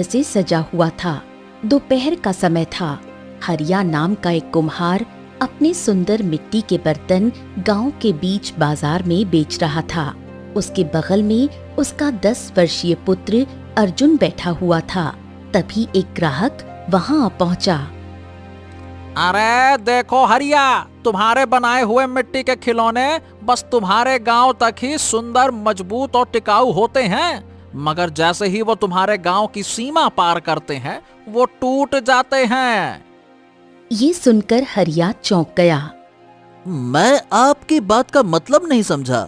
से सजा हुआ था। दोपहर का समय था। हरिया नाम का एक कुम्हार अपने सुंदर मिट्टी के बर्तन गांव के बीच बाजार में बेच रहा था। उसके बगल में उसका 10 वर्षीय पुत्र अर्जुन बैठा हुआ था। तभी एक ग्राहक वहां आ पहुंचा। अरे देखो हरिया, तुम्हारे बनाए हुए मिट्टी के खिलौने बस तुम्हारे गांव तक ही सुंदर, मजबूत और टिकाऊ होते हैं, मगर जैसे ही वो तुम्हारे गांव की सीमा पार करते हैं वो टूट जाते हैं। ये सुनकर हरिया चौंक गया। मैं आपकी बात का मतलब नहीं समझा।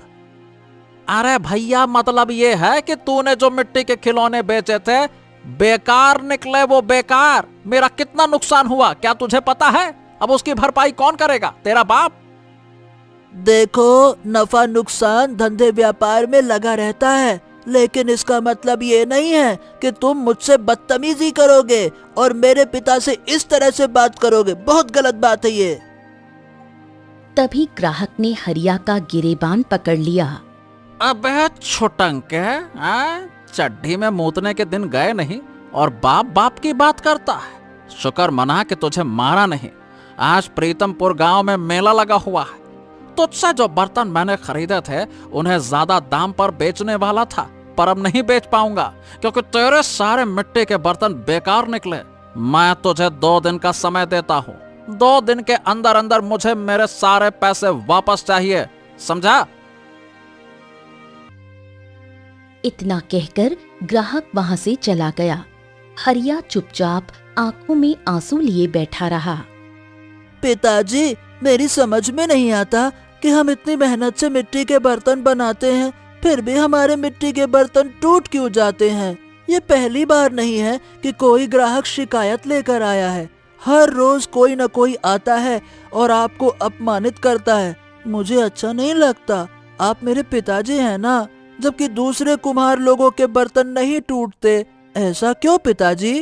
अरे भैया, मतलब ये है कि तूने जो मिट्टी के खिलौने बेचे थे बेकार निकले, वो बेकार। मेरा कितना नुकसान हुआ क्या तुझे पता है? अब उसकी भरपाई कौन करेगा? तेरा बाप। देखो, नफा नुकसान धंधे व्यापार में लगा रहता है, लेकिन इसका मतलब ये नहीं है कि तुम मुझसे बदतमीजी करोगे और मेरे पिता से इस तरह से बात करोगे। बहुत गलत बात है ये। तभी ग्राहक ने हरिया का गिरेबान पकड़ लिया। अबे छुटंके, चड्ढी में मूतने के दिन गए नहीं और बाप बाप की बात करता है। शुक्र मना कि तुझे मारा नहीं। आज प्रीतमपुर गांव में मेला लगा हुआ है। तुझसे जो बर्तन मैंने खरीदे थे उन्हें ज्यादा दाम पर बेचने वाला था, पर अब नहीं बेच पाऊंगा क्योंकि तेरे सारे मिट्टी के बर्तन बेकार निकले। मैं तुझे 2 दिन का समय देता हूँ। 2 दिन के अंदर अंदर मुझे मेरे सारे पैसे वापस चाहिए, समझा? इतना कहकर ग्राहक वहां से चला गया। हरिया चुपचाप आंखों में आंसू लिए बैठा रहा। पिताजी, मेरी समझ में नहीं आता कि हम इतनी मेहनत से मिट्टी के बर्तन बनाते हैं, फिर भी हमारे मिट्टी के बर्तन टूट क्यों जाते हैं। ये पहली बार नहीं है कि कोई ग्राहक शिकायत लेकर आया है। हर रोज कोई न कोई आता है और आपको अपमानित करता है। मुझे अच्छा नहीं लगता। आप मेरे पिताजी हैं ना, जबकि दूसरे कुम्हार लोगों के बर्तन नहीं टूटते। ऐसा क्यों पिताजी?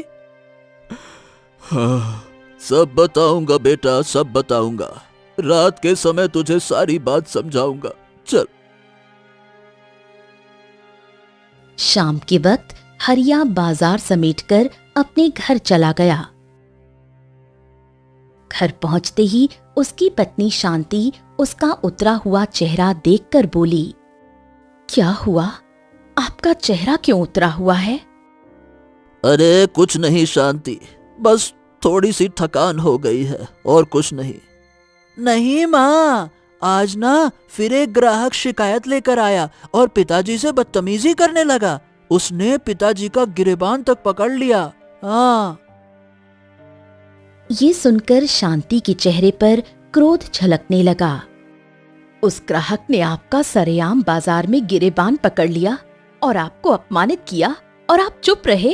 हाँ, सब बताऊंगा बेटा, सब बताऊंगा। रात के समय तुझे सारी बात समझाऊंगा। चल। शाम के वक्त हरिया बाजार समेटकर अपने घर चला गया। घर पहुंचते ही उसकी पत्नी शांति उसका उतरा हुआ चेहरा देखकर बोली, क्या हुआ? आपका चेहरा क्यों उतरा हुआ है? अरे कुछ नहीं शांति, बस थोड़ी सी थकान हो गई है और कुछ नहीं। नहीं माँ, आज ना फिर एक ग्राहक शिकायत लेकर आया और पिताजी से बदतमीजी करने लगा। उसने पिताजी का गिरेबान तक पकड़ लिया। हाँ। ये सुनकर शांति के चेहरे पर क्रोध झलकने लगा। उस ग्राहक ने आपका सरेआम बाजार में गिरेबान पकड़ लिया और आपको अपमानित किया और आप चुप रहे।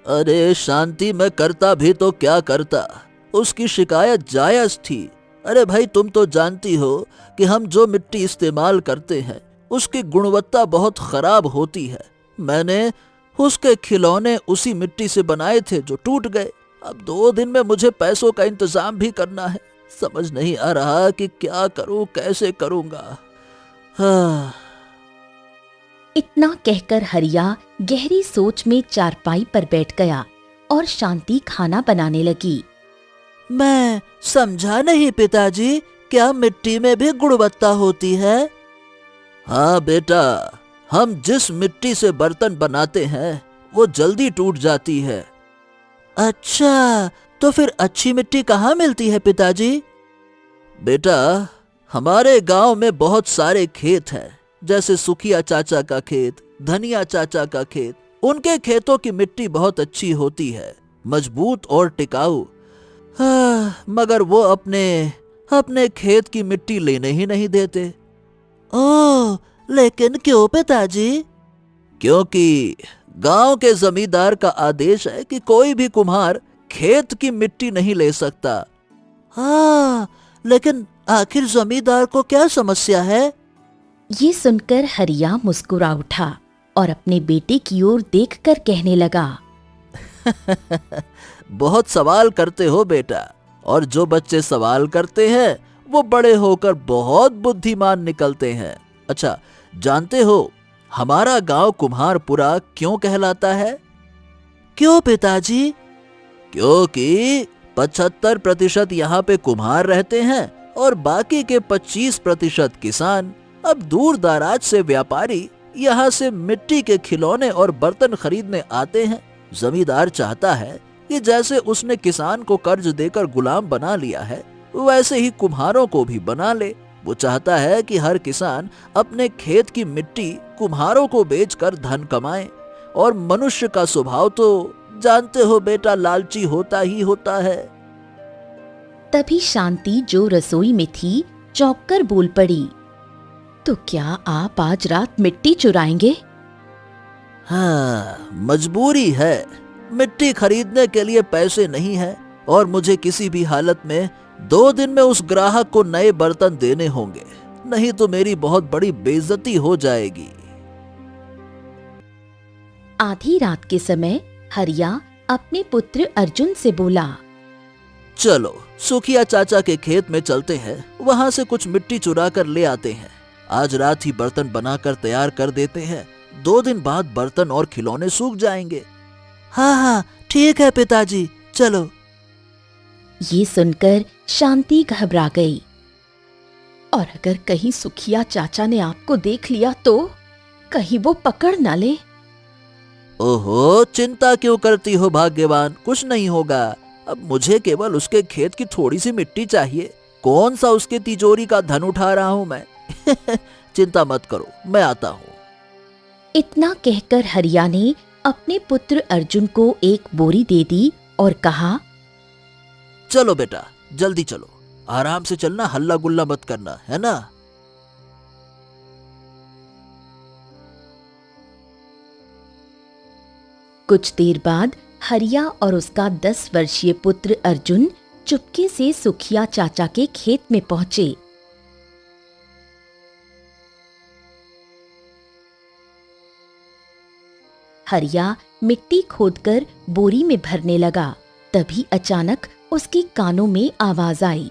अरे शांति, मैं करता भी तो क्या करता, उसकी शिकायत जायज थी। अरे भाई, तुम तो जानती हो कि हम जो मिट्टी इस्तेमाल करते हैं उसकी गुणवत्ता बहुत खराब होती है। मैंने उसके खिलौने उसी मिट्टी से बनाए थे जो टूट गए। अब 2 दिन में मुझे पैसों का इंतजाम भी करना है। समझ नहीं आ रहा कि क्या करूं, कैसे करूंगा। हाँ। इतना कहकर हरिया गहरी सोच में चारपाई पर बैठ गया और शांति खाना बनाने लगी। मैं समझा नहीं पिताजी, क्या मिट्टी में भी गुणवत्ता होती है? हाँ बेटा, हम जिस मिट्टी से बर्तन बनाते हैं वो जल्दी टूट जाती है। अच्छा, तो फिर अच्छी मिट्टी कहाँ मिलती है पिताजी? बेटा, हमारे गांव में बहुत सारे खेत हैं, जैसे सुखिया चाचा का खेत, धनिया चाचा का खेत। उनके खेतों की मिट्टी बहुत अच्छी होती है, मजबूत और टिकाऊ। मगर वो अपने खेत की मिट्टी लेने ही नहीं देते। ओह, लेकिन क्यों पिताजी? क्योंकि गांव के जमींदार का आदेश है कि कोई भी कुम्हार खेत की मिट्टी नहीं ले सकता। हाँ, लेकिन आखिर जमींदार को क्या समस्या है? ये सुनकर हरिया मुस्कुरा उठा और अपने बेटे की ओर देखकर कहने लगा, बहुत सवाल करते हो बेटा, और जो बच्चे सवाल करते हैं वो बड़े होकर बहुत बुद्धिमान निकलते हैं। अच्छा, जानते हो हमारा गांव कुम्हारपुरा क्यों कहलाता है? क्यों पिताजी? क्योंकि 75% यहाँ पे कुम्हार रहते हैं और बाकी के 25% किसान। अब दूर दराज से व्यापारी यहाँ से मिट्टी के खिलौने और बर्तन खरीदने आते हैं। जमींदार चाहता है कि जैसे उसने किसान को कर्ज देकर गुलाम बना लिया है, वैसे ही कुम्हारों को भी बना ले। वो चाहता है कि हर किसान अपने खेत की मिट्टी कुम्हारों को बेचकर धन कमाए। और मनुष्य का स्वभाव तो जानते हो बेटा, लालची होता ही होता है। तभी शांति जो रसोई में थी चौंक कर बोल पड़ी, तो क्या आप आज रात मिट्टी चुराएंगे? हाँ, मजबूरी है। मिट्टी खरीदने के लिए पैसे नहीं है और मुझे किसी भी हालत में 2 दिन में उस ग्राहक को नए बर्तन देने होंगे, नहीं तो मेरी बहुत बड़ी बेइज्जती हो जाएगी। आधी रात के समय हरिया अपने पुत्र अर्जुन से बोला, चलो सुखिया चाचा के खेत में चलते हैं, वहां से कुछ मिट्टी चुरा कर ले आते हैं। आज रात ही बर्तन बनाकर तैयार कर देते हैं, 2 दिन बाद बर्तन और खिलौने सूख जाएंगे। हाँ हाँ ठीक है पिताजी, चलो। ये सुनकर शांति घबरा गई। और अगर कहीं सुखिया चाचा ने आपको देख लिया तो कहीं वो पकड़ ना ले। ओहो, चिंता क्यों करती हो भाग्यवान, कुछ नहीं होगा। अब मुझे केवल उसके खेत की थोड़ी सी मिट्टी चाहिए, कौन सा उसके तिजोरी का धन उठा रहा हूं मैं। चिंता मत करो, मैं आता हूं। इतना कहकर हरिया ने अपने पुत्र अर्जुन को एक बोरी दे दी और कहा, चलो बेटा जल्दी चलो, आराम से चलना, हल्ला गुल्ला मत करना, है ना। कुछ देर बाद हरिया और उसका 10 वर्षीय पुत्र अर्जुन चुपके से सुखिया चाचा के खेत में पहुंचे। हरिया मिट्टी खोदकर बोरी में भरने लगा। तभी अचानक उसके कानों में आवाज आई,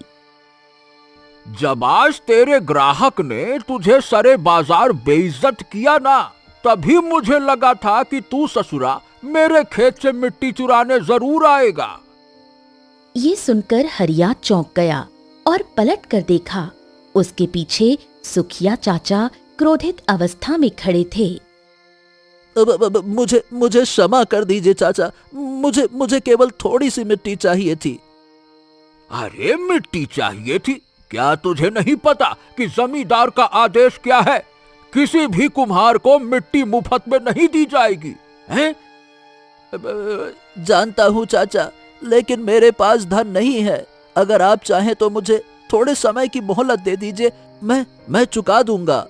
जब आज तेरे ग्राहक ने तुझे सरे बाजार बेइज्जत किया ना, तभी मुझे लगा था कि तू ससुरा मेरे खेत से मिट्टी चुराने जरूर आएगा। ये सुनकर हरिया चौंक गया और पलट कर देखा। उसके पीछे सुखिया चाचा क्रोधित अवस्था में खड़े थे। मुझे क्षमा कर दीजिए चाचा, मुझे केवल थोड़ी सी मिट्टी चाहिए थी। अरे मिट्टी चाहिए थी? क्या तुझे नहीं पता कि जमींदार का आदेश क्या है? किसी भी कुम्हार को मिट्टी मुफ्त में नहीं दी जाएगी, हैं? जानता हूँ चाचा, लेकिन मेरे पास धन नहीं है। अगर आप चाहें तो मुझे थोड़े समय की मोहलत दे दीजिए, मैं चुका दूंगा।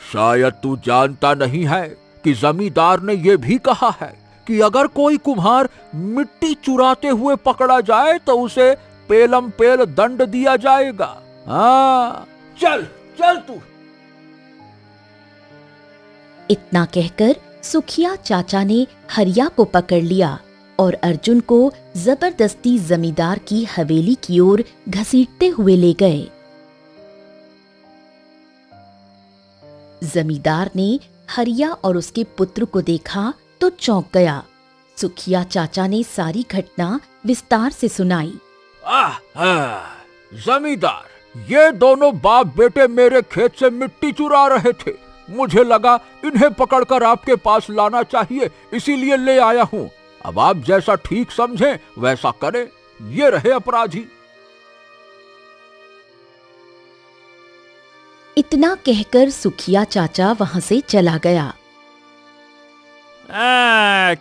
शायद तू जानता नहीं है कि जमींदार ने यह भी कहा है कि अगर कोई कुम्हार मिट्टी चुराते हुए पकड़ा जाए तो उसे पेलम पेल दंड दिया जाएगा। हाँ, चल चल तू। इतना कहकर सुखिया चाचा ने हरिया को पकड़ लिया और अर्जुन को जबरदस्ती जमींदार की हवेली की ओर घसीटते हुए ले गए। जमींदार ने हरिया और उसके पुत्र को देखा तो चौंक गया। सुखिया चाचा ने सारी घटना विस्तार से सुनाई। जमींदार, ये दोनों बाप बेटे मेरे खेत से मिट्टी चुरा रहे थे। मुझे लगा इन्हें पकड़कर आपके पास लाना चाहिए, इसीलिए ले आया हूँ। अब आप जैसा ठीक समझें वैसा करें। ये रहे अपराधी। इतना कहकर सुखिया चाचा वहां से चला गया।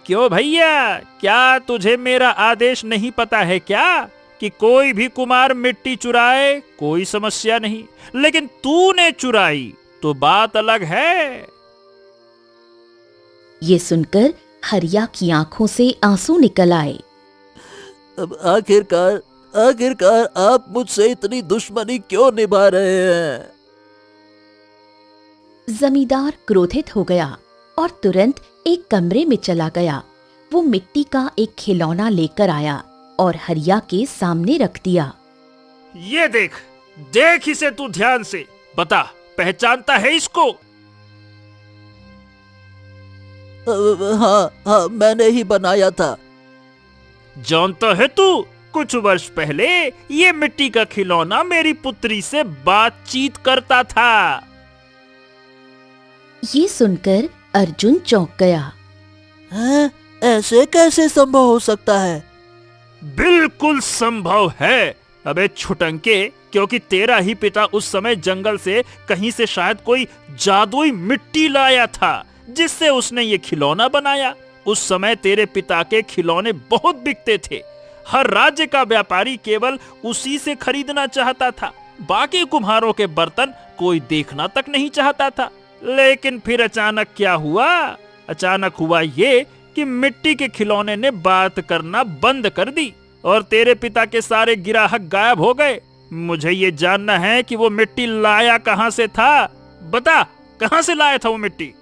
क्यों भैया, क्या तुझे मेरा आदेश नहीं पता है क्या कि कोई भी कुम्हार मिट्टी चुराए कोई समस्या नहीं, लेकिन तूने चुराई तो बात अलग है। ये सुनकर हरिया की आंखों से आंसू निकल आए। अब आखिरकार आप मुझसे इतनी दुश्मनी क्यों निभा रहे हैं? जमींदार क्रोधित हो गया और तुरंत एक कमरे में चला गया। वो मिट्टी का एक खिलौना लेकर आया और हरिया के सामने रख दिया। ये देख, देख इसे तू ध्यान से, बता पहचानता है इसको? हाँ हाँ, मैंने ही बनाया था। जानता है तू, कुछ वर्ष पहले ये मिट्टी का खिलौना मेरी पुत्री से बातचीत करता था। ये सुनकर अर्जुन चौंक गया। हैं? ऐसे कैसे संभव हो सकता है? बिल्कुल संभव है। अबे छुटंके, क्योंकि तेरा ही पिता उस समय जंगल से कहीं से शायद कोई जादुई मिट्टी लाया था, जिससे उसने ये खिलौना बनाया। उस समय तेरे पिता के खिलौने बहुत बिकते थे। हर राज्य का व्यापारी केवल उसी से खरीदना चाहता था। बाकी कुम्हारों के बर्तन कोई देखना तक नहीं चाहता था। लेकिन फिर अचानक क्या हुआ? अचानक हुआ ये कि मिट्टी के खिलौने ने बात करना बंद कर दी और तेरे पिता के सारे ग्राहक गायब हो गए। मुझे ये जानना है कि वो मिट्टी लाया कहां से था। बता, कहां से लाया था वो मिट्टी?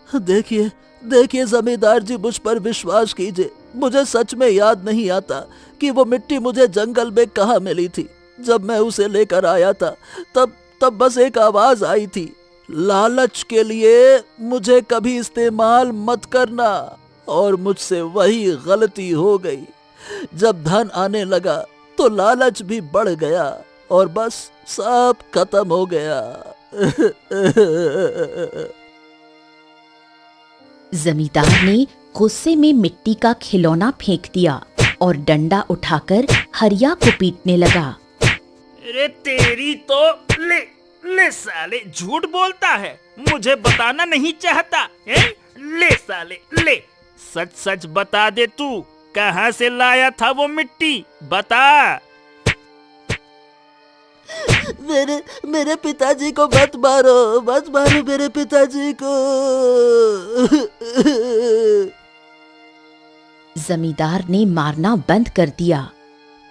देखिए देखिए जमींदार जी, मुझ पर विश्वास कीजिए, मुझे सच में याद नहीं आता कि वो मिट्टी मुझे जंगल में कहाँ मिली थी। जब मैं उसे लेकर आया था तब बस एक आवाज आई थी, लालच के लिए मुझे कभी इस्तेमाल मत करना। और मुझसे वही गलती हो गई। जब धन आने लगा तो लालच भी बढ़ गया और बस सब खत्म हो गया। जमींदार ने गुस्से में मिट्टी का खिलौना फेंक दिया और डंडा उठाकर हरिया को पीटने लगा। अरे तेरी तो ले साले, झूठ बोलता है, मुझे बताना नहीं चाहता है? ले साले ले, सच सच बता दे, तू कहां से लाया था वो मिट्टी? बता। मेरे पिताजी को मत मारो मेरे पिताजी को। जमींदार ने मारना बंद कर दिया।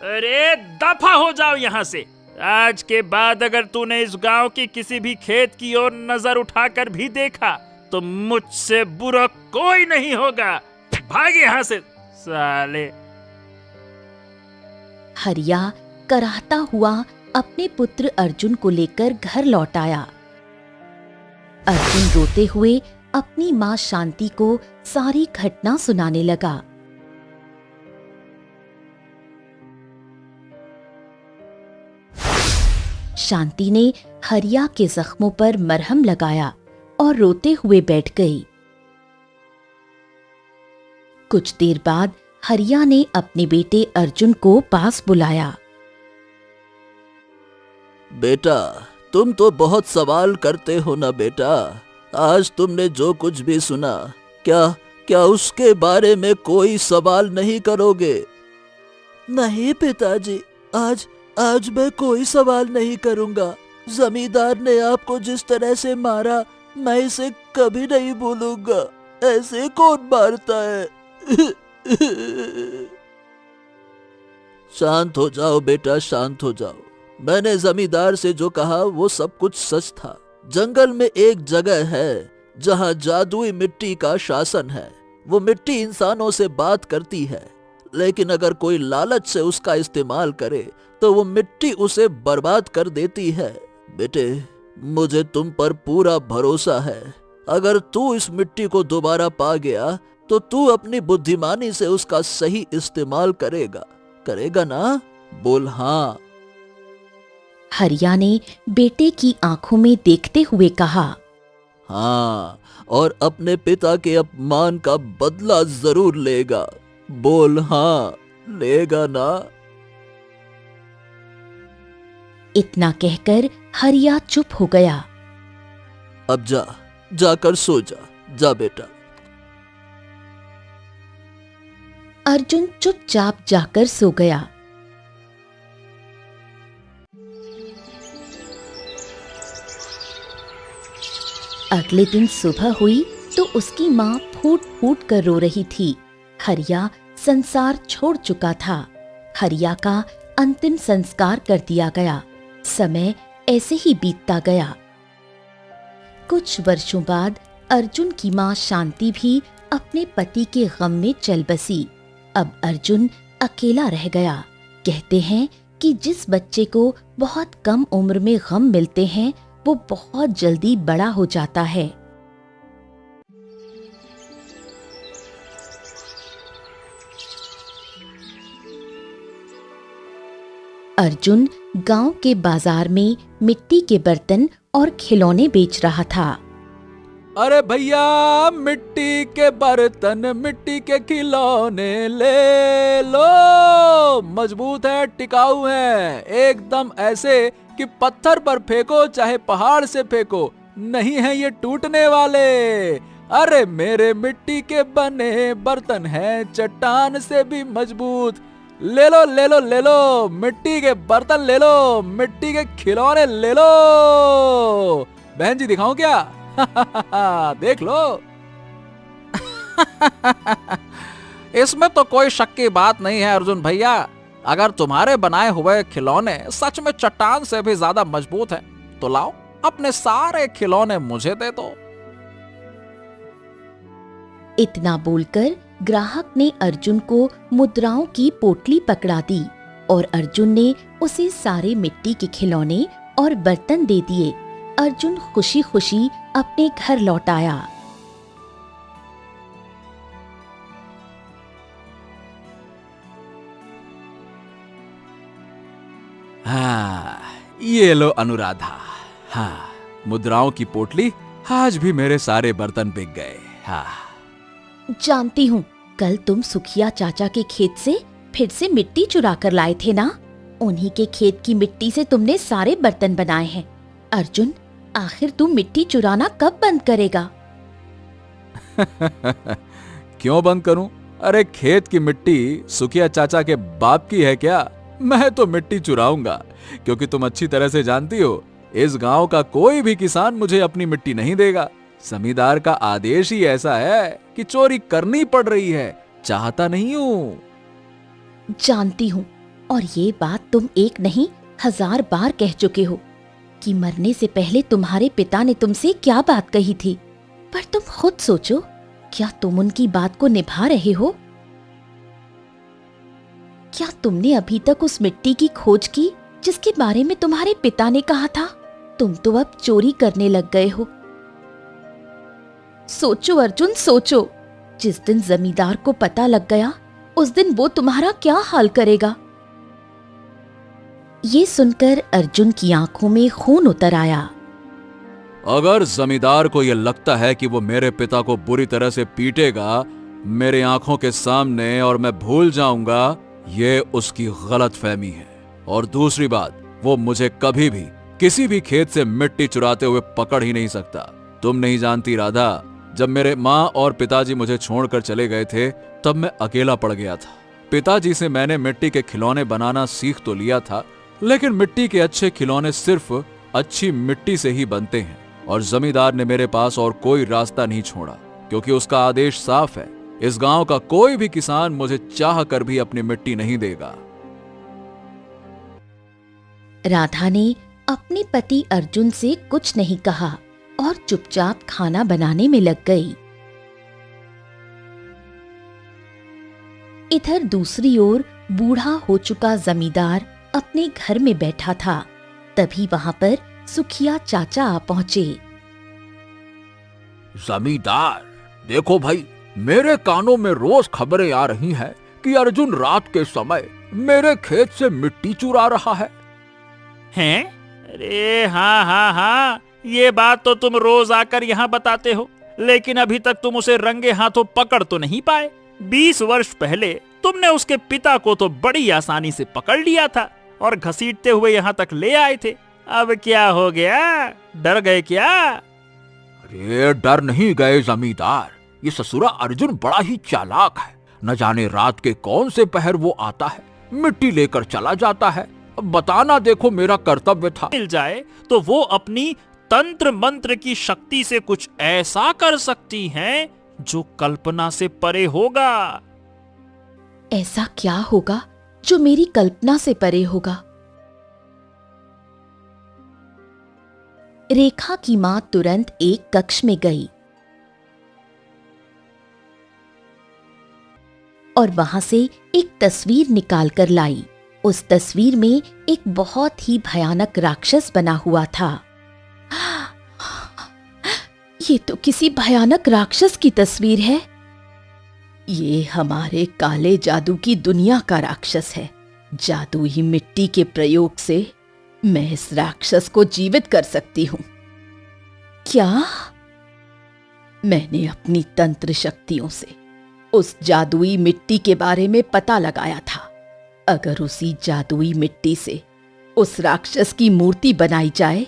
अरे दफा हो जाओ यहाँ से। आज के बाद अगर तूने इस गांव की किसी भी खेत की ओर नजर उठाकर भी देखा तो मुझसे बुरा कोई नहीं होगा। भाग यहाँ से साले। हरिया कराहता हुआ अपने पुत्र अर्जुन को लेकर घर लौट आया। अर्जुन रोते हुए अपनी मां शांति को सारी घटना सुनाने लगा। शांति ने हरिया के जख्मों पर मरहम लगाया और रोते हुए बैठ गई। कुछ देर बाद हरिया ने अपने बेटे अर्जुन को पास बुलाया। बेटा, तुम तो बहुत सवाल करते हो ना बेटा। आज तुमने जो कुछ भी सुना, क्या उसके बारे में कोई सवाल नहीं करोगे? नहीं पिताजी, आज मैं कोई सवाल नहीं करूंगा। जमींदार ने आपको जिस तरह से मारा, मैं इसे कभी नहीं भूलूंगा। ऐसे कौन मारता है? शांत हो जाओ बेटा, शांत हो जाओ। मैंने जमींदार से जो कहा वो सब कुछ सच था। जंगल में एक जगह है जहां जादुई मिट्टी का शासन है। वो मिट्टी इंसानों से बात करती है, लेकिन अगर कोई लालच से उसका इस्तेमाल करे तो वो मिट्टी उसे बर्बाद कर देती है। बेटे, मुझे तुम पर पूरा भरोसा है। अगर तू इस मिट्टी को दोबारा पा गया तो तू अपनी बुद्धिमानी से उसका सही इस्तेमाल करेगा ना? बोल हाँ। हरिया ने बेटे की आंखों में देखते हुए कहा, हाँ, और अपने पिता के अपमान का बदला जरूर लेगा। बोल हाँ, लेगा ना? इतना कहकर हरिया चुप हो गया। अब जाकर सो जा बेटा। अर्जुन चुपचाप जाकर सो गया। अगले दिन सुबह हुई तो उसकी माँ फूट फूट कर रो रही थी। हरिया संसार छोड़ चुका था। हरिया का अंतिम संस्कार कर दिया गया। समय ऐसे ही बीतता गया। कुछ वर्षों बाद अर्जुन की माँ शांति भी अपने पति के गम में चल बसी। अब अर्जुन अकेला रह गया। कहते हैं कि जिस बच्चे को बहुत कम उम्र में गम मिलते हैं वो बहुत जल्दी बड़ा हो जाता है। अर्जुन गांव के बाजार में मिट्टी के बर्तन और खिलौने बेच रहा था। अरे भैया, मिट्टी के बर्तन, मिट्टी के खिलौने ले लो। मजबूत है, टिकाऊ है, एकदम ऐसे कि पत्थर पर फेंको चाहे पहाड़ से फेंको, नहीं है ये टूटने वाले। अरे मेरे मिट्टी के बने बर्तन हैं चट्टान से भी मजबूत। ले लो ले लो ले लो, मिट्टी के बर्तन ले लो, मिट्टी के खिलौने ले लो। बहन जी दिखाऊं क्या? देख लो। इसमें तो कोई शक की बात नहीं है अर्जुन भैया। अगर तुम्हारे बनाए हुए खिलौने सच में चट्टान से भी ज्यादा मजबूत हैं, तो लाओ अपने सारे खिलौने मुझे दे दो। इतना बोलकर ग्राहक ने अर्जुन को मुद्राओं की पोटली पकड़ा दी और अर्जुन ने उसे सारे मिट्टी के खिलौने और बर्तन दे दिए। अर्जुन खुशी खुशी अपने घर लौट आया। हाँ, ये लो अनुराधा। हाँ, मुद्राओं की पोटली, आज भी मेरे सारे बर्तन बिक गए। हाँ, जानती हूँ, कल तुम सुखिया चाचा के खेत से फिर से मिट्टी चुरा कर लाए थे ना? उन्हीं के खेत की मिट्टी से तुमने सारे बर्तन बनाए हैं। अर्जुन, आखिर तू मिट्टी चुराना कब बंद करेगा? क्यों बंद करूं? अरे खेत की मिट्टी सुखिया चाचा के बाप की है क्या? मैं तो मिट्टी चुराऊंगा, क्योंकि तुम अच्छी तरह से जानती हो, इस गांव का कोई भी किसान मुझे अपनी मिट्टी नहीं देगा। जमींदार का आदेश ही ऐसा है कि चोरी करनी पड़ रही है, चाहता नहीं हूं। जानती हूँ, और ये बात तुम एक नहीं 1000 बार कह चुके हो कि मरने से पहले तुम्हारे पिता ने तुमसे क्या बात कही थी। पर तुम खुद सोचो, क्या तुम उनकी बात को निभा रहे हो? क्या तुमने अभी तक उस मिट्टी की खोज की जिसके बारे में तुम्हारे पिता ने कहा था? तुम तो अब चोरी करने लग गए हो। सोचो अर्जुन, सोचो, जिस दिन जमींदार को पता लग गया, उस दिन वो तुम्हारा क्या हाल करेगा? ये सुनकर अर्जुन की आंखों में खून उतर आया। अगर जमींदार को यह लगता है कि वो मेरे पिता को बुरी तरह से पीटेगा मेरे आंखों के सामने और मैं भूल जाऊंगा, ये उसकी गलतफहमी है। और दूसरी बात, वो मुझे कभी भी किसी भी खेत से मिट्टी चुराते हुए पकड़ ही नहीं सकता। तुम नहीं जानती राधा, जब मेरे माँ और पिताजी मुझे छोड़कर चले गए थे, तब मैं अकेला पड़ गया था। पिताजी से मैंने मिट्टी के खिलौने बनाना सीख तो लिया था, लेकिन मिट्टी के अच्छे खिलौने सिर्फ अच्छी मिट्टी से ही बनते हैं। और जमींदार ने मेरे पास और कोई रास्ता नहीं छोड़ा, क्योंकि उसका आदेश साफ है, इस गांव का कोई भी किसान मुझे चाह कर भी अपनी मिट्टी नहीं देगा। राधा ने अपने पति अर्जुन से कुछ नहीं कहा और चुपचाप खाना बनाने में लग गई। इधर दूसरी ओर बूढ़ा हो चुका जमींदार अपने घर में बैठा था। तभी वहां पर सुखिया चाचा आ पहुंचे। जमींदार, देखो भाई, मेरे कानों में रोज खबरें आ रही हैं कि अर्जुन रात के समय मेरे खेत से मिट्टी चुरा रहा है। हैं? अरे हाँ हाँ हाँ, ये बात तो तुम रोज आकर यहाँ बताते हो, लेकिन अभी तक तुम उसे रंगे हाथों पकड़ तो नहीं पाए। 20 वर्ष पहले तुमने उसके पिता को तो बड़ी आसानी से पकड़ लिया था और घसीटते हुए यहाँ तक ले आए थे। अब क्या हो गया? डर गए क्या? अरे डर नहीं गए जमींदार, ये ससुरा अर्जुन बड़ा ही चालाक है। न जाने रात के कौन से पहर वो आता है, मिट्टी लेकर चला जाता है। अब बताना, देखो मेरा कर्तव्य था। मिल जाए तो वो अपनी तंत्र मंत्र की शक्ति से कुछ ऐसा कर सकती हैं जो कल्पना से परे होगा। ऐसा क्या होगा जो मेरी कल्पना से परे होगा? रेखा की मां तुरंत एक कक्ष में गई और वहां से एक तस्वीर निकाल कर लाई। उस तस्वीर में एक बहुत ही भयानक राक्षस बना हुआ था। ये तो किसी भयानक राक्षस की तस्वीर है। ये हमारे काले जादू की दुनिया का राक्षस है। जादुई मिट्टी के प्रयोग से मैं इस राक्षस को जीवित कर सकती हूं। क्या? मैंने अपनी तंत्र शक्तियों से उस जादुई मिट्टी के बारे में पता लगाया था। अगर उसी जादुई मिट्टी से उस राक्षस की मूर्ति बनाई जाए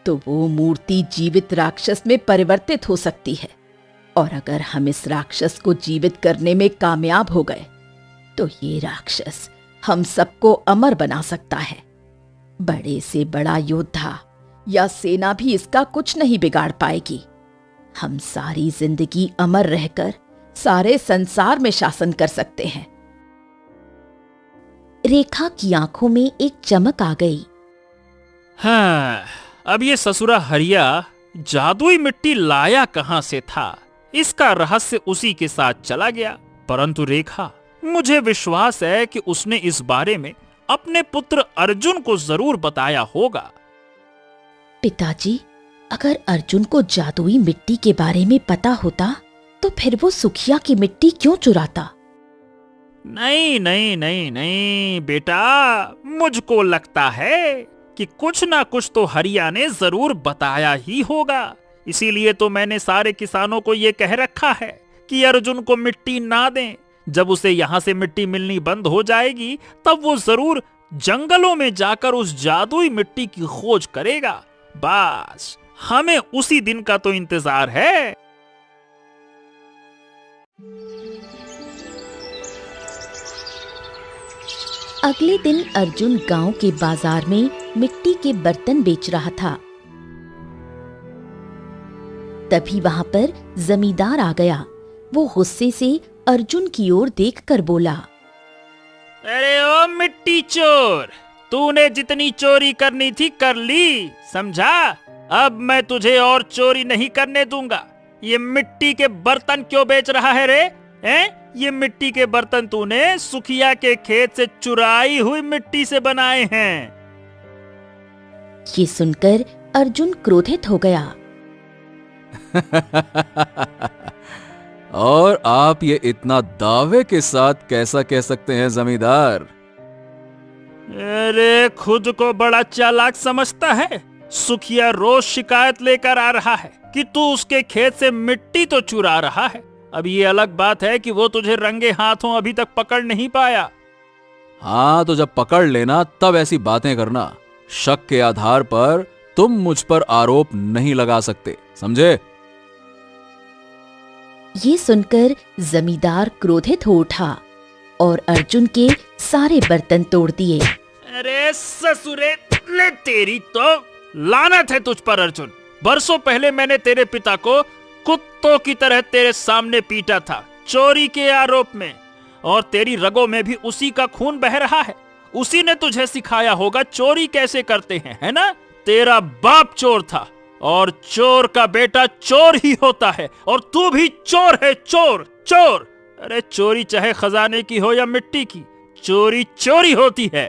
तो वो मूर्ति जीवित राक्षस में परिवर्तित हो सकती है, और अगर हम इस राक्षस को जीवित करने में कामयाब हो गए तो ये राक्षस हम सबको अमर बना सकता है। बड़े से बड़ा योद्धा या सेना भी इसका कुछ नहीं बिगाड़ पाएगी। हम सारी जिंदगी अमर रहकर सारे संसार में शासन कर सकते हैं। रेखा की आंखों में एक चमक आ गई। हाँ, अब ये ससुरा हरिया जादुई मिट्टी लाया कहां से था, इसका रहस्य उसी के साथ चला गया। परंतु रेखा, मुझे विश्वास है कि उसने इस बारे में अपने पुत्र अर्जुन को जरूर बताया होगा। पिताजी, अगर अर्जुन को जादुई मिट्टी के बारे में पता होता तो फिर वो सुखिया की मिट्टी क्यों चुराता? नहीं नहीं नहीं नहीं बेटा, मुझको लगता है कि कुछ ना कुछ तो हरिया ने जरूर बताया ही होगा। इसीलिए तो मैंने सारे किसानों को ये कह रखा है कि अर्जुन को मिट्टी ना दें। जब उसे यहाँ से मिट्टी मिलनी बंद हो जाएगी तब वो जरूर जंगलों में जाकर उस जादुई मिट्टी की खोज करेगा। बस हमें उसी दिन का तो इंतजार है। अगले दिन अर्जुन गांव के बाजार में मिट्टी के बर्तन बेच रहा था। तभी वहां पर जमींदार आ गया। वो गुस्से से अर्जुन की ओर देखकर बोला, अरे ओ मिट्टी चोर, तूने जितनी चोरी करनी थी कर ली, समझा? अब मैं तुझे और चोरी नहीं करने दूंगा। ये मिट्टी के बर्तन क्यों बेच रहा है रे? हैं? ये मिट्टी के बर्तन तूने सुखिया के खेत से चुराई हुई मिट्टी से बनाए हैं। ये सुनकर अर्जुन क्रोधित हो गया। और आप ये इतना दावे के साथ कैसा कह सकते हैं जमींदार? अरे खुद को बड़ा चालाक समझता है। सुखिया रोज शिकायत लेकर आ रहा है कि तू उसके खेत से मिट्टी तो चुरा रहा है। अब ये अलग बात है कि वो तुझे रंगे हाथों अभी तक पकड़ नहीं पाया। हाँ, तो जब पकड़ लेना तब ऐसी बातें करना। शक के आधार पर तुम मुझ पर आरोप नहीं लगा सकते, समझे? ये सुनकर जमींदार क्रोधित हो उठा और अर्जुन के सारे बर्तन तोड़ दिए। अरे ससुरे, ले तेरी तो लानत है तुझ पर अर्जुन। बरसों पहले मैंने तेरे पिता को कुत्तों की तरह तेरे सामने पीटा था चोरी के आरोप में, और तेरी रगों में भी उसी का खून बह रहा है। उसी ने तुझे सिखाया होगा चोरी कैसे करते हैं, है ना? तेरा बाप चोर था और चोर का बेटा चोर ही होता है, और तू भी चोर है, चोर चोर। अरे चोरी चाहे खजाने की हो या मिट्टी की, चोरी चोरी होती है।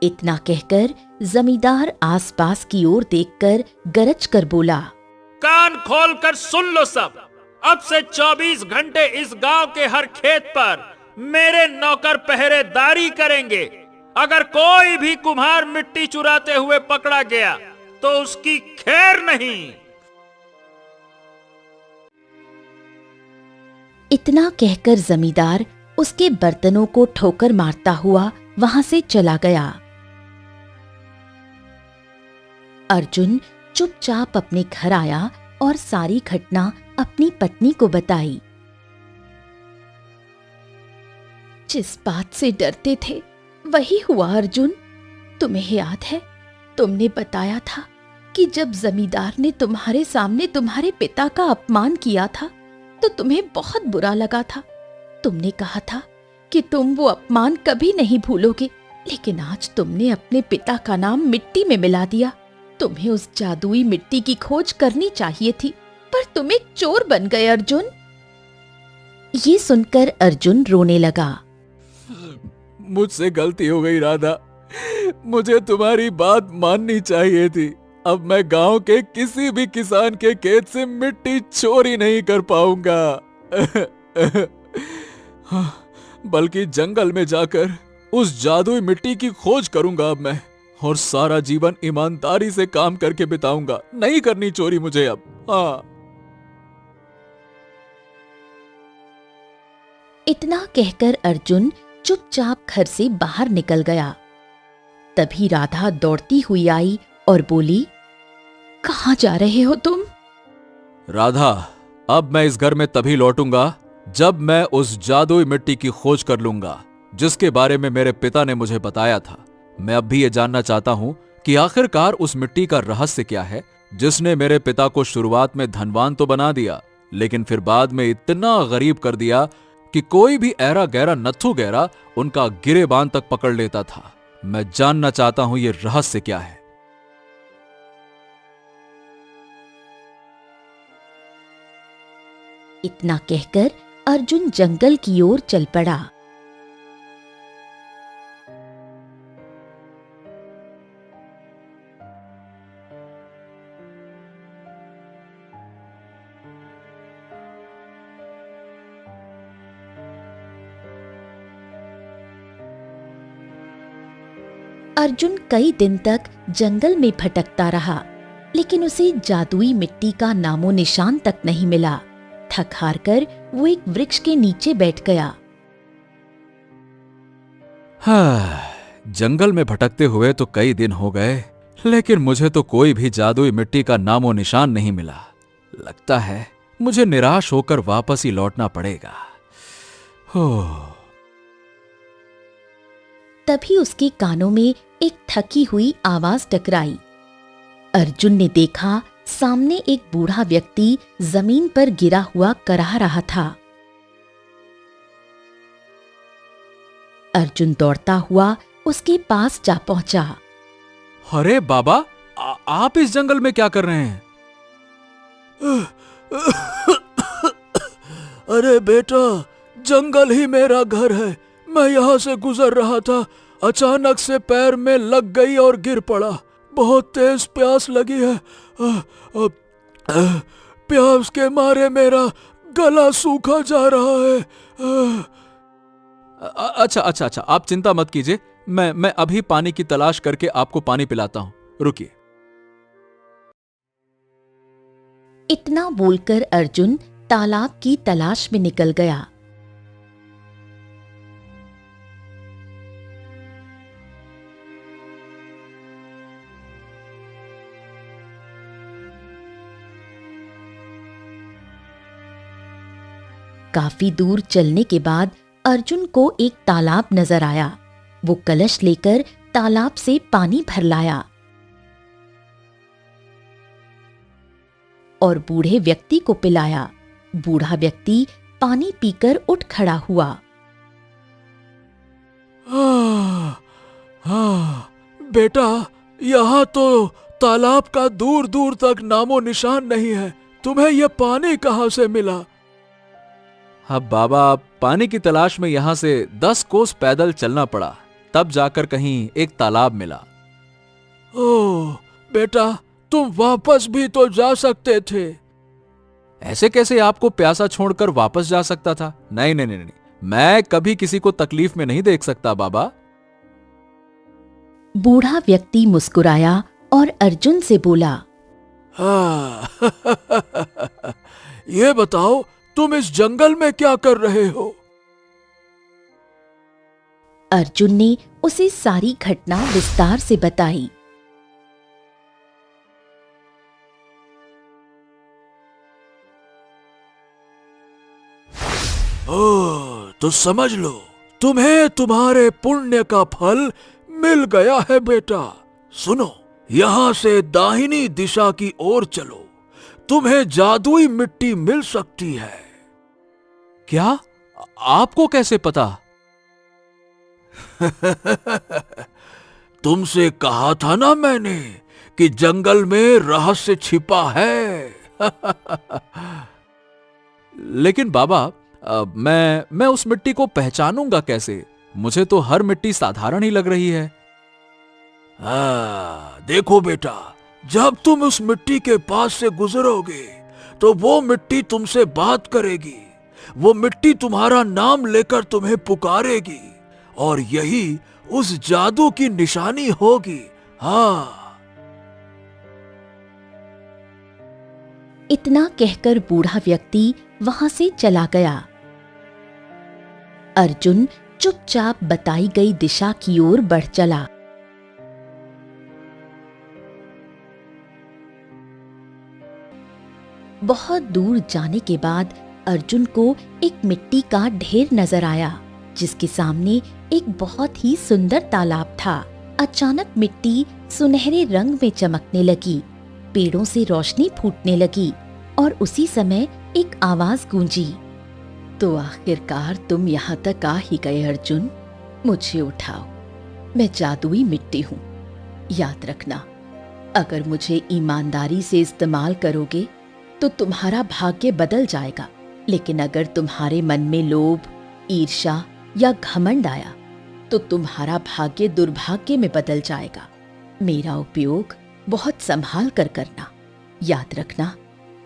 इतना कहकर जमींदार आसपास की ओर देखकर गरज कर बोला, कान खोलकर सुन लो सब। अब से 24 घंटे इस गांव के हर खेत पर मेरे नौकर पहरेदारी करेंगे। अगर कोई भी कुम्हार मिट्टी चुराते हुए पकड़ा गया तो उसकी खैर नहीं। इतना कहकर जमींदार उसके बर्तनों को ठोकर मारता हुआ वहां से चला गया। अर्जुन चुपचाप अपने घर आया और सारी घटना अपनी पत्नी को बताई। जिस बात से डरते थे वही हुआ अर्जुन। तुम्हें याद है, तुमने बताया था कि जब जमींदार ने तुम्हारे सामने तुम्हारे पिता का अपमान किया था तो तुम्हें बहुत बुरा लगा था। तुमने कहा था कि तुम वो अपमान कभी नहीं भूलोगे, लेकिन आज तुमने अपने पिता का नाम मिट्टी में मिला दिया। तुम्हें उस जादुई मिट्टी की खोज करनी चाहिए थी, पर तुम एक चोर बन गए अर्जुन। ये सुनकर अर्जुन रोने लगा। मुझसे गलती हो गई राधा, मुझे तुम्हारी बात माननी चाहिए थी। अब मैं गांव के किसी भी किसान के खेत से मिट्टी चोरी नहीं कर पाऊंगा, बल्कि जंगल में जाकर उस जादुई मिट्टी की खोज करूंगा अब मैं, और सारा जीवन ईमानदारी से काम करके बिताऊंगा। नहीं करनी चोरी मुझे अब। हाँ। इतना कहकर अर्जुन चुपचाप घर से बाहर निकल गया। तभी राधा दौड़ती हुई आई और बोली, कहाँ जा रहे हो तुम? राधा, अब मैं इस घर में तभी लौटूंगा जब मैं उस जादुई मिट्टी की खोज कर लूंगा जिसके बारे में मेरे पिता ने मुझे बताया था। मैं अब भी ये जानना चाहता हूं कि आखिरकार उस मिट्टी का रहस्य क्या है जिसने मेरे पिता को शुरुआत में धनवान तो बना दिया, लेकिन फिर बाद में इतना गरीब कर दिया कि कोई भी ऐरा गैरा नत्थु गैरा उनका गिरेबान तक पकड़ लेता था। मैं जानना चाहता हूं ये रहस्य क्या है। इतना कहकर अर्जुन जंगल की ओर चल पड़ा। अर्जुन कई दिन तक जंगल में भटकता रहा, लेकिन उसे जादुई मिट्टी का नामो निशान तक नहीं मिला। थक हार कर वो एक वृक्ष के नीचे बैठ गया। हाँ, जंगल में भटकते हुए तो कई दिन हो गए, लेकिन मुझे तो कोई भी जादुई मिट्टी का नामो निशान नहीं मिला। लगता है मुझे निराश होकर वापस ही लौटना पड़ेगा। हो। तभी उसके कानों में एक थकी हुई आवाज टकराई। अर्जुन ने देखा सामने एक बूढ़ा व्यक्ति जमीन पर गिरा हुआ कराह रहा था। अर्जुन दौड़ता हुआ उसके पास जा पहुंचा। अरे बाबा, आप इस जंगल में क्या कर रहे हैं? अरे बेटा, जंगल ही मेरा घर है। मैं यहाँ से गुजर रहा था, अचानक से पैर में लग गई और गिर पड़ा। बहुत तेज प्यास लगी है। प्यास के मारे मेरा गला सूखा जा रहा है। अच्छा अच्छा अच्छा, आप चिंता मत कीजिए, मैं अभी पानी की तलाश करके आपको पानी पिलाता हूं, रुकिए। इतना बोलकर अर्जुन तालाब की तलाश में निकल गया। काफी दूर चलने के बाद अर्जुन को एक तालाब नजर आया। वो कलश लेकर तालाब से पानी भर लाया और बूढ़े व्यक्ति को पिलाया। बूढ़ा व्यक्ति पानी पीकर उठ खड़ा हुआ। हाँ, बेटा, यहाँ तो तालाब का दूर दूर तक नामो निशान नहीं है। तुम्हें यह पानी कहाँ से मिला? अब बाबा, पानी की तलाश में यहां से 10 कोस पैदल चलना पड़ा, तब जाकर कहीं एक तालाब मिला। ओह बेटा, तुम वापस भी तो जा सकते थे। ऐसे कैसे आपको प्यासा छोड़कर वापस जा सकता था? नहीं नहीं नहीं नहीं, मैं कभी किसी को तकलीफ में नहीं देख सकता बाबा। बूढ़ा व्यक्ति मुस्कुराया और अर्जुन से बोला, हाँ, ये बताओ, तुम इस जंगल में क्या कर रहे हो? अर्जुन ने उसे सारी घटना विस्तार से बताई। ओह, तो समझ लो, तुम्हें तुम्हारे पुण्य का फल मिल गया है बेटा। सुनो, यहाँ से दाहिनी दिशा की ओर चलो, तुम्हें जादुई मिट्टी मिल सकती है। क्या? आपको कैसे पता? तुमसे कहा था ना मैंने कि जंगल में रहस्य छिपा है। लेकिन बाबा, मैं उस मिट्टी को पहचानूंगा कैसे? मुझे तो हर मिट्टी साधारण ही लग रही है। देखो बेटा, जब तुम उस मिट्टी के पास से गुजरोगे तो वो मिट्टी तुमसे बात करेगी। वो मिट्टी तुम्हारा नाम लेकर तुम्हें पुकारेगी और यही उस जादू की निशानी होगी। हाँ। इतना कहकर बूढ़ा व्यक्ति वहां से चला गया। अर्जुन चुपचाप बताई गई दिशा की ओर बढ़ चला। बहुत दूर जाने के बाद अर्जुन को एक मिट्टी का ढेर नजर आया, जिसके सामने एक बहुत ही सुंदर तालाब था। अचानक मिट्टी सुनहरे रंग में चमकने लगी, पेड़ों से रोशनी फूटने लगी और उसी समय एक आवाज गूंजी। तो आखिरकार तुम यहाँ तक आ ही गए अर्जुन, मुझे उठाओ, मैं जादुई मिट्टी हूँ। याद रखना, अगर मुझे ईमानदारी से इस्तेमाल करोगे तो तुम्हारा भाग्य बदल जाएगा, लेकिन अगर तुम्हारे मन में लोभ, ईर्ष्या या घमंड आया तो तुम्हारा भाग्य दुर्भाग्य में बदल जाएगा। मेरा उपयोग बहुत संभाल कर करना। याद रखना,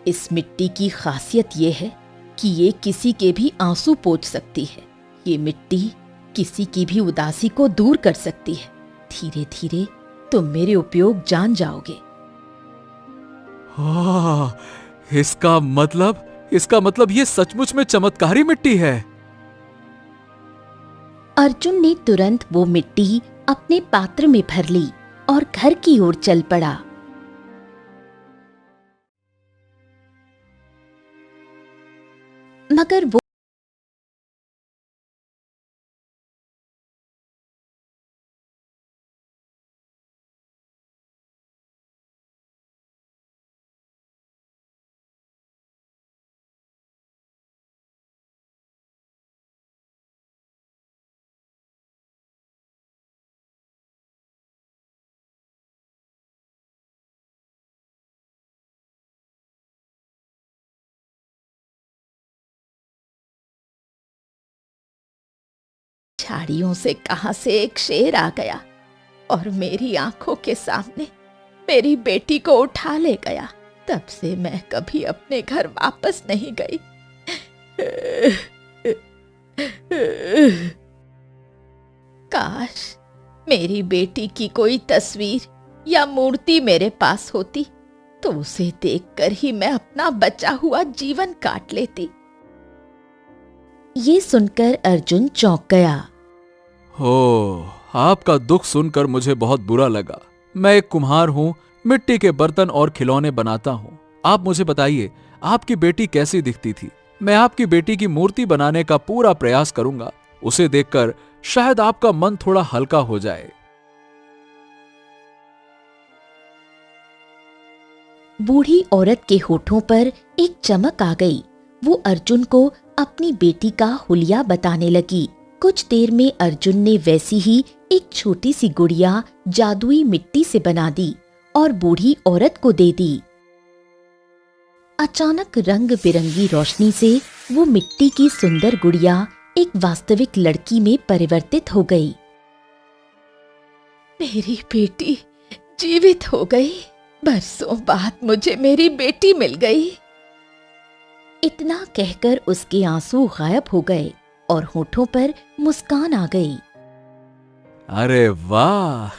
इस मिट्टी की खासियत ये है कि ये किसी के भी आंसू पोंछ सकती है। ये मिट्टी किसी की भी उदासी को दूर कर सकती है। धीरे धीरे तुम मेरे उपयोग जान जाओगे। इसका मतलब ये सचमुच में चमत्कारी मिट्टी है। अर्जुन ने तुरंत वो मिट्टी अपने पात्र में भर ली और घर की ओर चल पड़ा। मगर वो झाड़ियों से कहां से एक शेर आ गया और मेरी आंखों के सामने मेरी बेटी को उठा ले गया। तब से मैं कभी अपने घर वापस नहीं गई। काश मेरी बेटी की कोई तस्वीर या मूर्ति मेरे पास होती तो उसे देखकर ही मैं अपना बचा हुआ जीवन काट लेती। ये सुनकर अर्जुन चौंक गया। आपका दुख सुनकर मुझे बहुत बुरा लगा। मैं एक कुम्हार हूँ, मिट्टी के बर्तन और खिलौने बनाता हूँ। आप मुझे बताइए, आपकी बेटी कैसी दिखती थी? मैं आपकी बेटी की मूर्ति बनाने का पूरा प्रयास करूंगा। उसे देखकर शायद आपका मन थोड़ा हल्का हो जाए। बूढ़ी औरत के होठों पर एक चमक आ गई। वो अर्जुन को अपनी बेटी का हुलिया बताने लगी। कुछ देर में अर्जुन ने वैसी ही एक छोटी सी गुड़िया जादुई मिट्टी से बना दी और बूढ़ी औरत को दे दी। अचानक रंग बिरंगी रोशनी से वो मिट्टी की सुंदर गुड़िया एक वास्तविक लड़की में परिवर्तित हो गई। मेरी बेटी जीवित हो गई। बरसों बाद मुझे मेरी बेटी मिल गई। इतना कहकर उसके आंसू गायब हो गए और होठों पर मुस्कान आ गई। अरे वाह!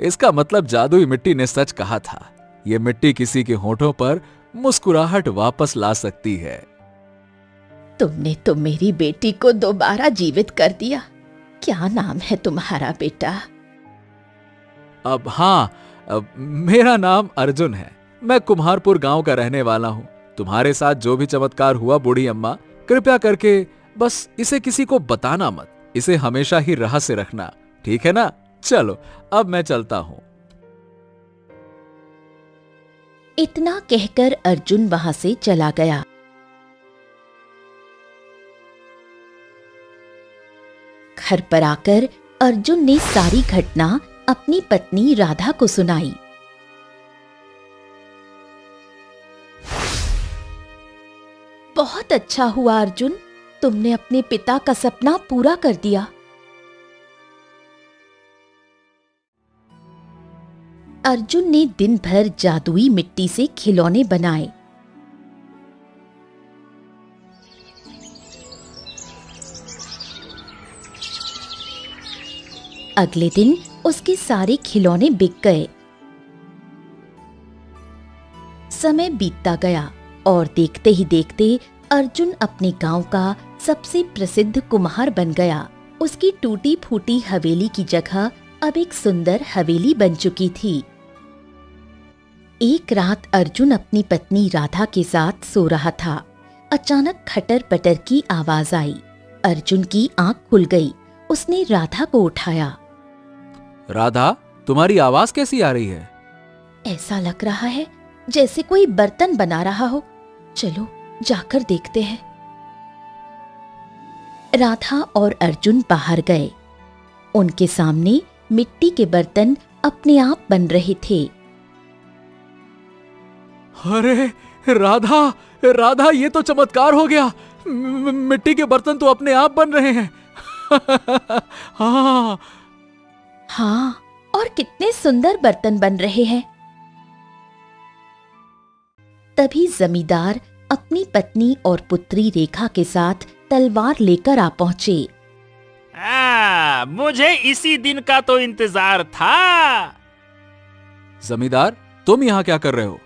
इसका मतलब जादुई मिट्टी ने सच कहा था। ये मिट्टी किसी के होठों पर मुस्कुराहट वापस ला सकती है। तुमने तो मेरी बेटी को दोबारा जीवित कर दिया। क्या नाम है तुम्हारा बेटा? मेरा नाम अर्जुन है। मैं कुम्हारपुर गांव का रहने वाला हूँ। तुम्हारे साथ जो भी चमत्कार हुआ बूढ़ी अम्मा, कृपया करके बस इसे किसी को बताना मत। इसे हमेशा ही रहस्य रखना, ठीक है ना? चलो अब मैं चलता हूँ। इतना कहकर अर्जुन वहां से चला गया। घर पर आकर अर्जुन ने सारी घटना अपनी पत्नी राधा को सुनाई। बहुत अच्छा हुआ अर्जुन, तुमने अपने पिता का सपना पूरा कर दिया। अर्जुन ने दिन भर जादुई मिट्टी से खिलौने बनाए। अगले दिन उसके सारे खिलौने बिक गए। समय बीतता गया और देखते ही देखते अर्जुन अपने गांव का सबसे प्रसिद्ध कुम्हार बन गया। उसकी टूटी फूटी हवेली की जगह अब एक सुंदर हवेली बन चुकी थी। एक रात अर्जुन अपनी पत्नी राधा के साथ सो रहा था। अचानक खटर पटर की आवाज आई। अर्जुन की आंख खुल गई। उसने राधा को उठाया। राधा, तुम्हारी आवाज कैसी आ रही है? ऐसा लग रहा है जैसे कोई बर्तन बना रहा हो। चलो जाकर देखते हैं। राधा और अर्जुन बाहर गए। उनके सामने मिट्टी के बर्तन अपने आप बन रहे थे। अरे राधा, राधा, ये तो चमत्कार हो गया। मिट्टी के बर्तन तो अपने आप बन रहे हैं। हाँ हाँ, और कितने सुंदर बर्तन बन रहे हैं। तभी जमींदार अपनी पत्नी और पुत्री रेखा के साथ तलवार लेकर आ पहुंचे। मुझे इसी दिन का तो इंतजार था। जमींदार, तुम यहाँ क्या कर रहे हो?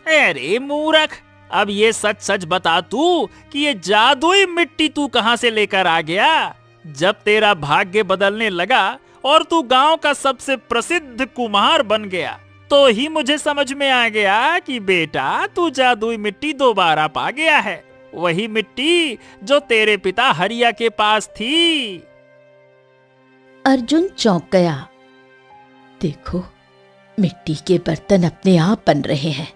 अरे मूर्ख, अब ये सच सच बता तू कि ये जादुई मिट्टी तू कहां से लेकर आ गया? जब तेरा भाग्य बदलने लगा और तू गांव का सबसे प्रसिद्ध कुम्हार बन गया, तो ही मुझे समझ में आ गया कि बेटा तू जादुई मिट्टी दोबारा पा गया है। वही मिट्टी जो तेरे पिता हरिया के पास थी। अर्जुन चौंक गया। देखो, मिट्टी के बर्तन अपने आप बन रहे हैं।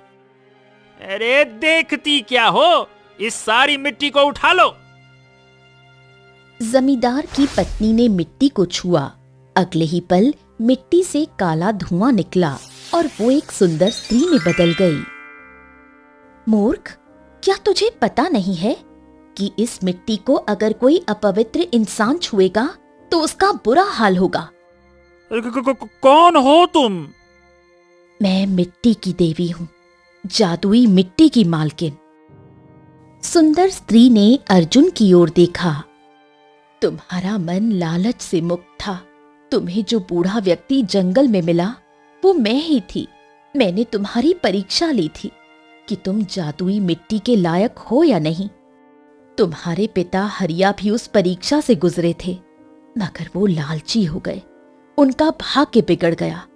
अरे देखती क्या हो, इस सारी मिट्टी को उठा लो। जमींदार की पत्नी ने मिट्टी को छुआ। अगले ही पल मिट्टी से काला धुआं निकला और वो एक सुंदर स्त्री में बदल गई। मूर्ख, क्या तुझे पता नहीं है कि इस मिट्टी को अगर कोई अपवित्र इंसान छुएगा तो उसका बुरा हाल होगा। कौन हो तुम? मैं मिट्टी की देवी हूँ, जादुई मिट्टी की मालकिन। सुंदर स्त्री ने अर्जुन की ओर देखा। तुम्हारा मन लालच से मुक्त था। तुम्हें जो बूढ़ा व्यक्ति जंगल में मिला वो मैं ही थी। मैंने तुम्हारी परीक्षा ली थी कि तुम जादुई मिट्टी के लायक हो या नहीं। तुम्हारे पिता हरिया भी उस परीक्षा से गुजरे थे, मगर वो लालची हो गए। उनका भाग्य बिगड़ गया,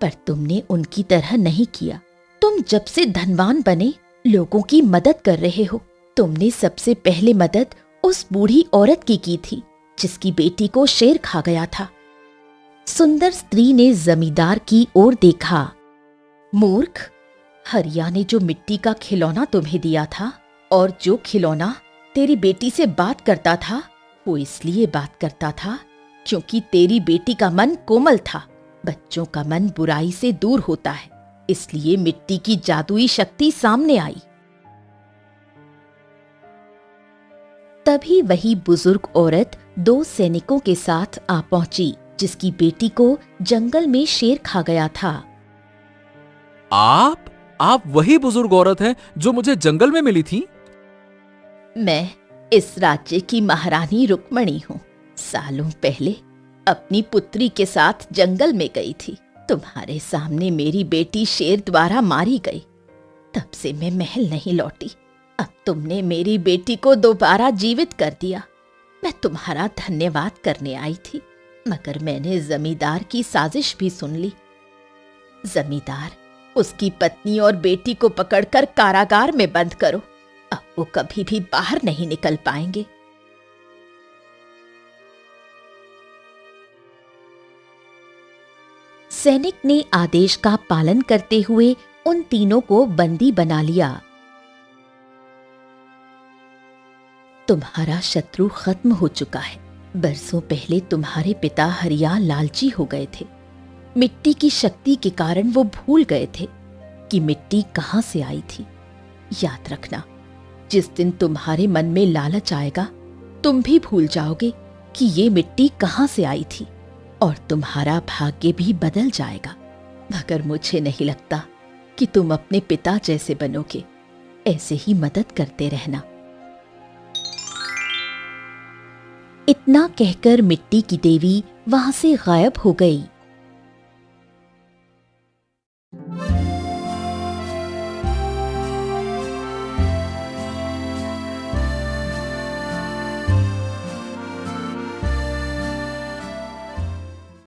पर तुमने उनकी तरह नहीं किया। तुम जब से धनवान बने लोगों की मदद कर रहे हो। तुमने सबसे पहले मदद उस बूढ़ी औरत की थी जिसकी बेटी को शेर खा गया था। सुंदर स्त्री ने जमींदार की ओर देखा। मूर्ख, हरिया ने जो मिट्टी का खिलौना तुम्हें दिया था और जो खिलौना तेरी बेटी से बात करता था, वो इसलिए बात करता था क्योंकि तेरी बेटी का मन कोमल था। बच्चों का मन बुराई से दूर होता है, इसलिए मिट्टी की जादुई शक्ति सामने आई। तभी वही बुजुर्ग औरत 2 सैनिकों के साथ आ पहुंची जिसकी बेटी को जंगल में शेर खा गया था। आप वही बुजुर्ग औरत हैं जो मुझे जंगल में मिली थी? मैं इस राज्य की महारानी रुक्मणी हूँ। सालों पहले अपनी पुत्री के साथ जंगल में गई थी। तुम्हारे सामने मेरी बेटी शेर द्वारा मारी गई। तब से मैं महल नहीं लौटी। अब तुमने मेरी बेटी को दोबारा जीवित कर दिया। मैं तुम्हारा धन्यवाद करने आई थी, मगर मैंने जमींदार की साजिश भी सुन ली। जमींदार, उसकी पत्नी और बेटी को पकड़कर कारागार में बंद करो। अब वो कभी भी बाहर नहीं निकल पाएंगे। सैनिक ने आदेश का पालन करते हुए उन तीनों को बंदी बना लिया। तुम्हारा शत्रु खत्म हो चुका है। बरसों पहले तुम्हारे पिता हरिया लालची हो गए थे। मिट्टी की शक्ति के कारण वो भूल गए थे कि मिट्टी कहां से आई थी। याद रखना, जिस दिन तुम्हारे मन में लालच आएगा, तुम भी भूल जाओगे कि ये मिट्टी कहां से आई थी और तुम्हारा भाग्य भी बदल जाएगा। मगर मुझे नहीं लगता कि तुम अपने पिता जैसे बनोगे। ऐसे ही मदद करते रहना। इतना कहकर मिट्टी की देवी वहां से गायब हो गई।